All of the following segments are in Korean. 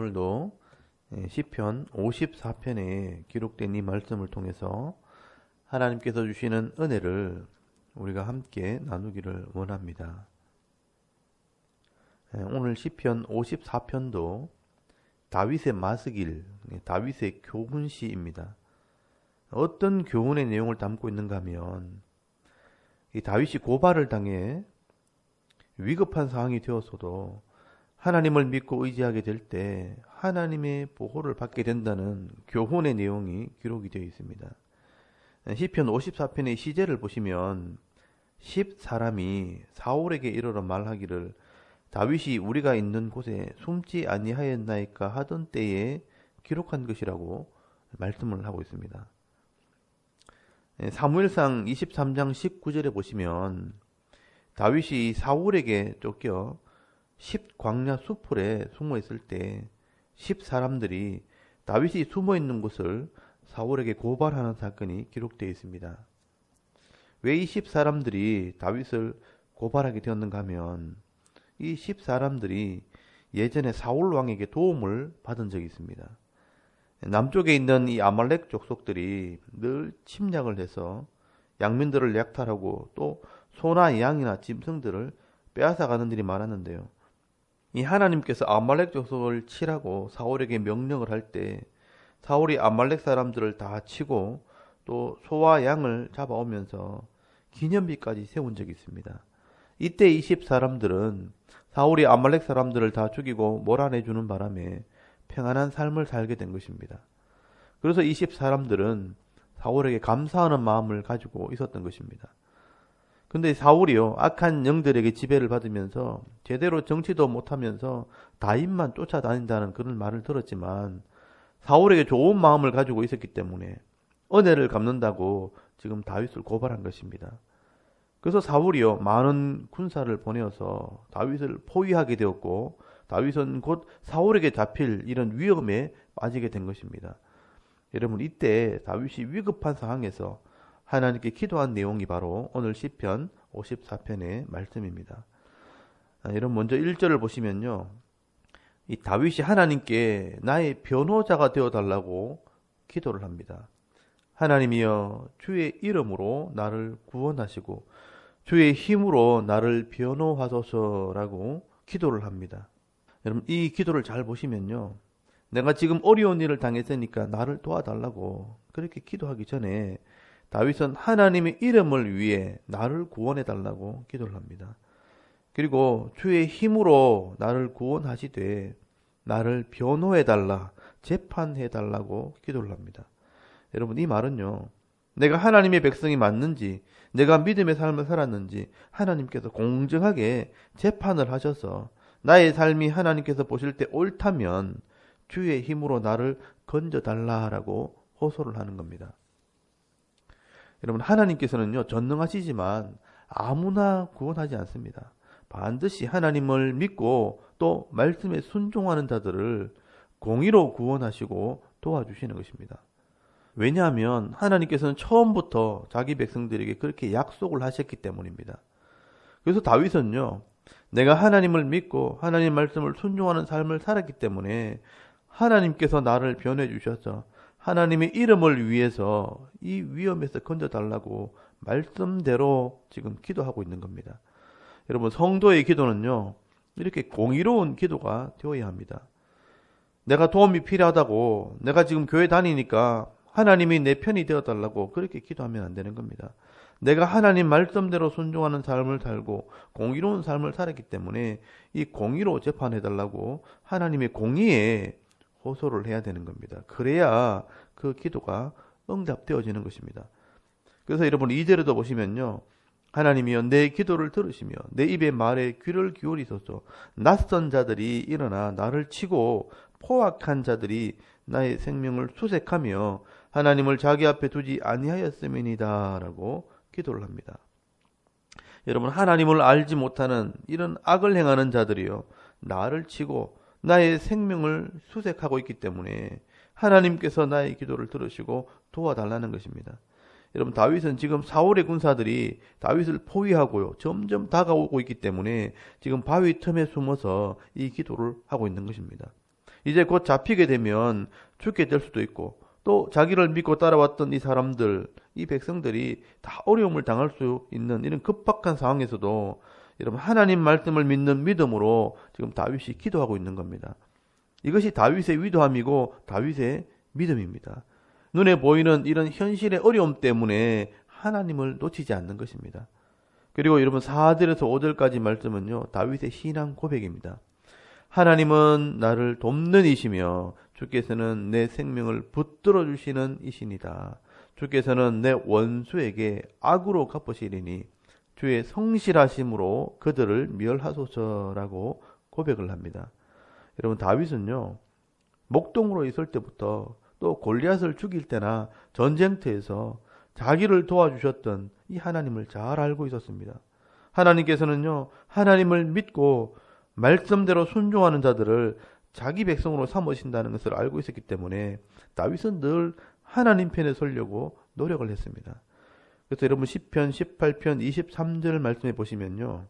오늘도 시편 54편에 기록된 이 말씀을 통해서 하나님께서 주시는 은혜를 우리가 함께 나누기를 원합니다. 오늘 시편 54편도 다윗의 마스길, 다윗의 교훈시입니다. 어떤 교훈의 내용을 담고 있는가 하면 이 다윗이 고발을 당해 위급한 상황이 되었어도 하나님을 믿고 의지하게 될 때 하나님의 보호를 받게 된다는 교훈의 내용이 기록이 되어 있습니다. 시편 54편의 시제를 보시면 10사람이 사울에게 이르러 말하기를 다윗이 우리가 있는 곳에 숨지 아니하였나이까 하던 때에 기록한 것이라고 말씀을 하고 있습니다. 사무엘상 23장 19절에 보시면 다윗이 사울에게 쫓겨 10광야 수풀에 숨어 있을 때 10사람들이 다윗이 숨어 있는 곳을 사울에게 고발하는 사건이 기록되어 있습니다. 왜 이 10사람들이 다윗을 고발하게 되었는가 하면 이 10사람들이 예전에 사울 왕에게 도움을 받은 적이 있습니다. 남쪽에 있는 이 아말렉 족속들이 늘 침략을 해서 양민들을 약탈하고 또 소나 양이나 짐승들을 빼앗아가는 일이 많았는데요. 이 하나님께서 아말렉 족속을 치라고 사울에게 명령을 할 때 사울이 아말렉 사람들을 다 치고 또 소와 양을 잡아오면서 기념비까지 세운 적이 있습니다. 이때 이 10사람들은 사울이 아말렉 사람들을 다 죽이고 몰아내주는 바람에 평안한 삶을 살게 된 것입니다. 그래서 이 10사람들은 사울에게 감사하는 마음을 가지고 있었던 것입니다. 근데 사울이요, 악한 영들에게 지배를 받으면서 제대로 정치도 못하면서 다윗만 쫓아다닌다는 그런 말을 들었지만 사울에게 좋은 마음을 가지고 있었기 때문에 은혜를 갚는다고 지금 다윗을 고발한 것입니다. 그래서 사울이요, 많은 군사를 보내어서 다윗을 포위하게 되었고 다윗은 곧 사울에게 잡힐 이런 위험에 빠지게 된 것입니다. 여러분, 이때 다윗이 위급한 상황에서 하나님께 기도한 내용이 바로 오늘 시편 54편의 말씀입니다. 여러분, 먼저 1절을 보시면요, 이 다윗이 하나님께 나의 변호자가 되어달라고 기도를 합니다. 하나님이여, 주의 이름으로 나를 구원하시고 주의 힘으로 나를 변호하소서라고 기도를 합니다. 여러분, 이 기도를 잘 보시면요, 내가 지금 어려운 일을 당했으니까 나를 도와달라고 그렇게 기도하기 전에 다윗은 하나님의 이름을 위해 나를 구원해달라고 기도를 합니다. 그리고 주의 힘으로 나를 구원하시되 나를 변호해달라, 재판해달라고 기도를 합니다. 여러분, 이 말은요, 내가 하나님의 백성이 맞는지, 내가 믿음의 삶을 살았는지 하나님께서 공정하게 재판을 하셔서 나의 삶이 하나님께서 보실 때 옳다면 주의 힘으로 나를 건져달라라고 호소를 하는 겁니다. 여러분, 하나님께서는요, 전능하시지만 아무나 구원하지 않습니다. 반드시 하나님을 믿고 또 말씀에 순종하는 자들을 공의로 구원하시고 도와주시는 것입니다. 왜냐하면 하나님께서는 처음부터 자기 백성들에게 그렇게 약속을 하셨기 때문입니다. 그래서 다윗은요, 내가 하나님을 믿고 하나님 말씀을 순종하는 삶을 살았기 때문에 하나님께서 나를 변해 주셔서 하나님의 이름을 위해서 이 위험에서 건져달라고 말씀대로 지금 기도하고 있는 겁니다. 여러분, 성도의 기도는요, 이렇게 공의로운 기도가 되어야 합니다. 내가 도움이 필요하다고, 내가 지금 교회 다니니까 하나님이 내 편이 되어달라고 그렇게 기도하면 안 되는 겁니다. 내가 하나님 말씀대로 순종하는 삶을 살고 공의로운 삶을 살았기 때문에 이 공의로 재판해달라고 하나님의 공의에 호소를 해야 되는 겁니다. 그래야 그 기도가 응답되어지는 것입니다. 그래서 여러분, 2절에도 보시면요, 하나님이여, 내 기도를 들으시며 내 입의 말에 귀를 기울이소서. 낯선 자들이 일어나 나를 치고 포악한 자들이 나의 생명을 수색하며 하나님을 자기 앞에 두지 아니하였음이니이다 라고 기도를 합니다. 여러분, 하나님을 알지 못하는 이런 악을 행하는 자들이요, 나를 치고 나의 생명을 수색하고 있기 때문에 하나님께서 나의 기도를 들으시고 도와달라는 것입니다. 여러분, 다윗은 지금 사울의 군사들이 다윗을 포위하고요, 점점 다가오고 있기 때문에 지금 바위 틈에 숨어서 이 기도를 하고 있는 것입니다. 이제 곧 잡히게 되면 죽게 될 수도 있고 또 자기를 믿고 따라왔던 이 사람들, 이 백성들이 다 어려움을 당할 수 있는 이런 급박한 상황에서도 여러분 하나님 말씀을 믿는 믿음으로 지금 다윗이 기도하고 있는 겁니다. 이것이 다윗의 위도함이고 다윗의 믿음입니다. 눈에 보이는 이런 현실의 어려움 때문에 하나님을 놓치지 않는 것입니다. 그리고 여러분 4절에서 5절까지 말씀은요, 다윗의 신앙 고백입니다. 하나님은 나를 돕는 이시며 주께서는 내 생명을 붙들어 주시는 이신이다. 주께서는 내 원수에게 악으로 갚으시리니 주의 성실하심으로 그들을 멸하소서라고 고백을 합니다. 여러분 다윗은요, 목동으로 있을 때부터 또 골리앗을 죽일 때나 전쟁터에서 자기를 도와주셨던 이 하나님을 잘 알고 있었습니다. 하나님께서는요, 하나님을 믿고 말씀대로 순종하는 자들을 자기 백성으로 삼으신다는 것을 알고 있었기 때문에 다윗은 늘 하나님 편에 서려고 노력을 했습니다. 그래서 여러분 시편 18편 23절 말씀해 보시면요,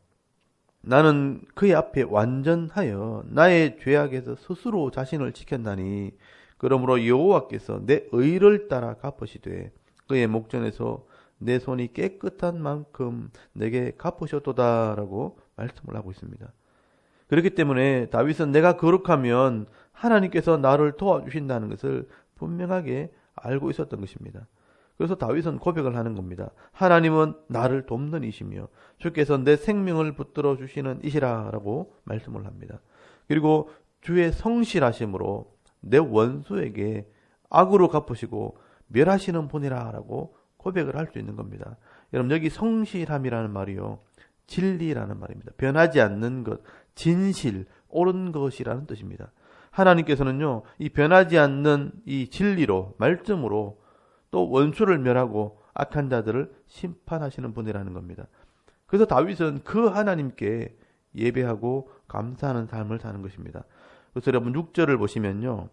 나는 그의 앞에 완전하여 나의 죄악에서 스스로 자신을 지켰나니 그러므로 여호와께서 내 의를 따라 갚으시되 그의 목전에서 내 손이 깨끗한 만큼 내게 갚으셨도다라고 말씀을 하고 있습니다. 그렇기 때문에 다윗은 내가 거룩하면 하나님께서 나를 도와주신다는 것을 분명하게 알고 있었던 것입니다. 그래서 다윗은 고백을 하는 겁니다. 하나님은 나를 돕는 이시며 주께서 내 생명을 붙들어 주시는 이시라라고 말씀을 합니다. 그리고 주의 성실하심으로 내 원수에게 악으로 갚으시고 멸하시는 분이라라고 고백을 할 수 있는 겁니다. 여러분 여기 성실함이라는 말이요, 진리라는 말입니다. 변하지 않는 것, 진실, 옳은 것이라는 뜻입니다. 하나님께서는요, 이 변하지 않는 이 진리로, 말씀으로 또 원수를 멸하고 악한 자들을 심판하시는 분이라는 겁니다. 그래서 다윗은 그 하나님께 예배하고 감사하는 삶을 사는 것입니다. 그래서 여러분 6절을 보시면요,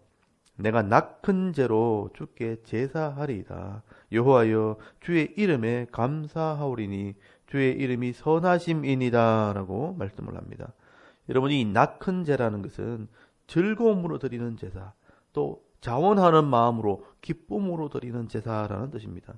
내가 낙한 죄로 주께 제사하리이다. 여호와여 주의 이름에 감사하오리니 주의 이름이 선하심이니이다 라고 말씀을 합니다. 여러분이 이 낙한 죄라는 것은 즐거움으로 드리는 제사, 또 자원하는 마음으로 기쁨으로 드리는 제사라는 뜻입니다.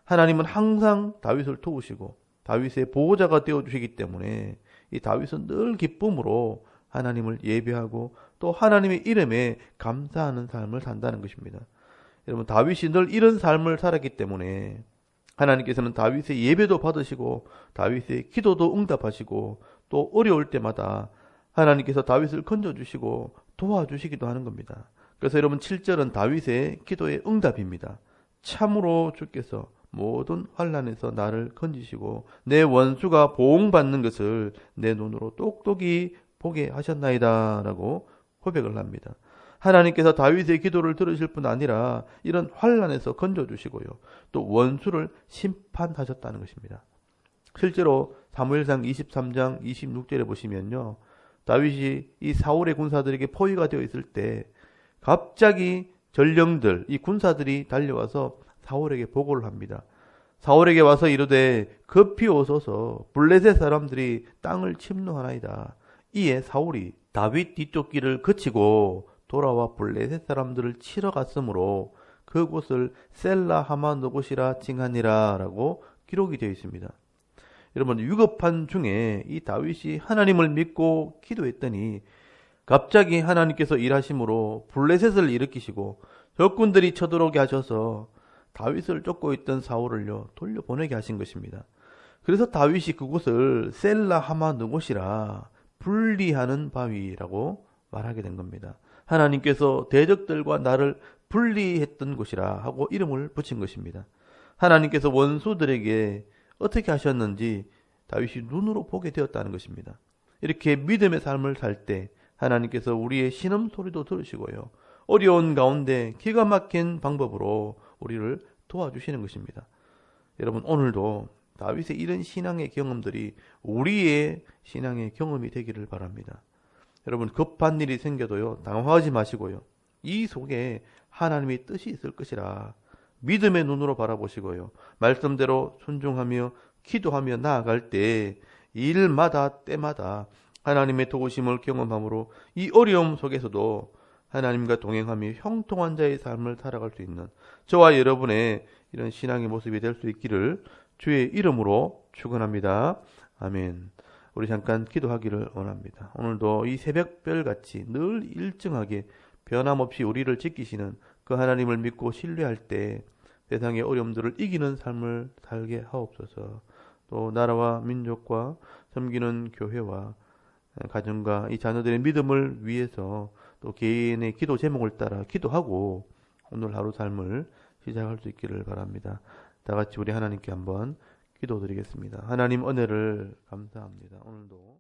하나님은 항상 다윗을 도우시고 다윗의 보호자가 되어주시기 때문에 이 다윗은 늘 기쁨으로 하나님을 예배하고 또 하나님의 이름에 감사하는 삶을 산다는 것입니다. 여러분 다윗이 늘 이런 삶을 살았기 때문에 하나님께서는 다윗의 예배도 받으시고 다윗의 기도도 응답하시고 또 어려울 때마다 하나님께서 다윗을 건져주시고 도와주시기도 하는 겁니다. 그래서 여러분 7절은 다윗의 기도의 응답입니다. 참으로 주께서 모든 환난에서 나를 건지시고 내 원수가 보응받는 것을 내 눈으로 똑똑히 보게 하셨나이다 라고 고백을 합니다. 하나님께서 다윗의 기도를 들으실 뿐 아니라 이런 환난에서 건져주시고요, 또 원수를 심판하셨다는 것입니다. 실제로 사무엘상 23장 26절에 보시면요, 다윗이 이 사울의 군사들에게 포위가 되어 있을 때 갑자기 전령들, 이 군사들이 달려와서 사울에게 보고를 합니다. 사울에게 와서 이르되 급히 오소서 블레셋 사람들이 땅을 침노하나이다. 이에 사울이 다윗 뒤쪽 길을 그치고 돌아와 블레셋 사람들을 치러 갔으므로 그곳을 셀라 하마노곳이라 칭하니라 라고 기록이 되어 있습니다. 여러분 위급한 중에 이 다윗이 하나님을 믿고 기도했더니 갑자기 하나님께서 일하심으로 블레셋을 일으키시고 적군들이 쳐들어오게 하셔서 다윗을 쫓고 있던 사울을요 돌려보내게 하신 것입니다. 그래서 다윗이 그곳을 셀라 하마노곳이라 분리하는 바위라고 말하게 된 겁니다. 하나님께서 대적들과 나를 분리했던 곳이라 하고 이름을 붙인 것입니다. 하나님께서 원수들에게 어떻게 하셨는지 다윗이 눈으로 보게 되었다는 것입니다. 이렇게 믿음의 삶을 살 때 하나님께서 우리의 신음소리도 들으시고요, 어려운 가운데 기가 막힌 방법으로 우리를 도와주시는 것입니다. 여러분 오늘도 다윗의 이런 신앙의 경험들이 우리의 신앙의 경험이 되기를 바랍니다. 여러분 급한 일이 생겨도요 당황하지 마시고요, 이 속에 하나님의 뜻이 있을 것이라 믿음의 눈으로 바라보시고요, 말씀대로 순종하며 기도하며 나아갈 때 일마다 때마다 하나님의 도우심을 경험함으로 이 어려움 속에서도 하나님과 동행하며 형통한 자의 삶을 살아갈 수 있는 저와 여러분의 이런 신앙의 모습이 될 수 있기를 주의 이름으로 축원합니다. 아멘. 우리 잠깐 기도하기를 원합니다. 오늘도 이 새벽별같이 늘 일정하게 변함없이 우리를 지키시는 그 하나님을 믿고 신뢰할 때 세상의 어려움들을 이기는 삶을 살게 하옵소서. 또 나라와 민족과 섬기는 교회와 가정과 이 자녀들의 믿음을 위해서 또 개인의 기도 제목을 따라 기도하고 오늘 하루 삶을 시작할 수 있기를 바랍니다. 다 같이 우리 하나님께 한번 기도드리겠습니다. 하나님 은혜를 감사합니다. 오늘도